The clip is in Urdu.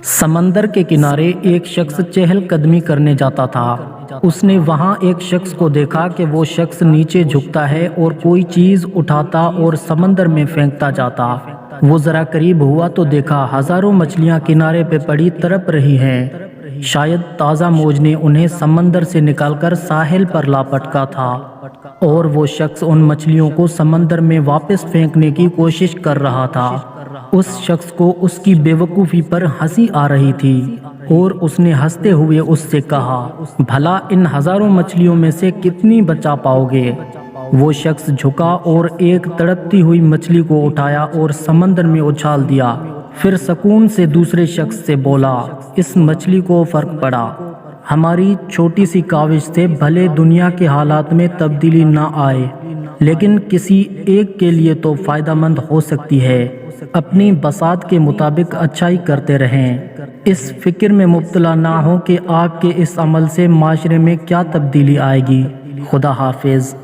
سمندر کے کنارے ایک شخص چہل قدمی کرنے جاتا تھا۔ اس نے وہاں ایک شخص کو دیکھا کہ وہ شخص نیچے جھکتا ہے اور کوئی چیز اٹھاتا اور سمندر میں پھینکتا جاتا۔ وہ ذرا قریب ہوا تو دیکھا ہزاروں مچھلیاں کنارے پہ پڑی تڑپ رہی ہیں۔ شاید تازہ موج نے انہیں سمندر سے نکال کر ساحل پر لاپٹکا تھا اور وہ شخص ان مچھلیوں کو سمندر میں واپس پھینکنے کی کوشش کر رہا تھا۔ اس شخص کو اس کی بے وقوفی پر ہنسی آ رہی تھی اور اس نے ہنستے ہوئے اس سے کہا، بھلا ان ہزاروں مچھلیوں میں سے کتنی بچا پاؤ گے؟ وہ شخص جھکا اور ایک تڑپتی ہوئی مچھلی کو اٹھایا اور سمندر میں اچھال دیا۔ پھر سکون سے دوسرے شخص سے بولا، اس مچھلی کو فرق پڑا، ہماری چھوٹی سی کاوش سے بھلے دنیا کے حالات میں تبدیلی نہ آئے لیکن کسی ایک کے لیے تو فائدہ مند ہو سکتی ہے۔ اپنی بساط کے مطابق اچھائی کرتے رہیں، اس فکر میں مبتلا نہ ہوں کہ آپ کے اس عمل سے معاشرے میں کیا تبدیلی آئے گی۔ خدا حافظ۔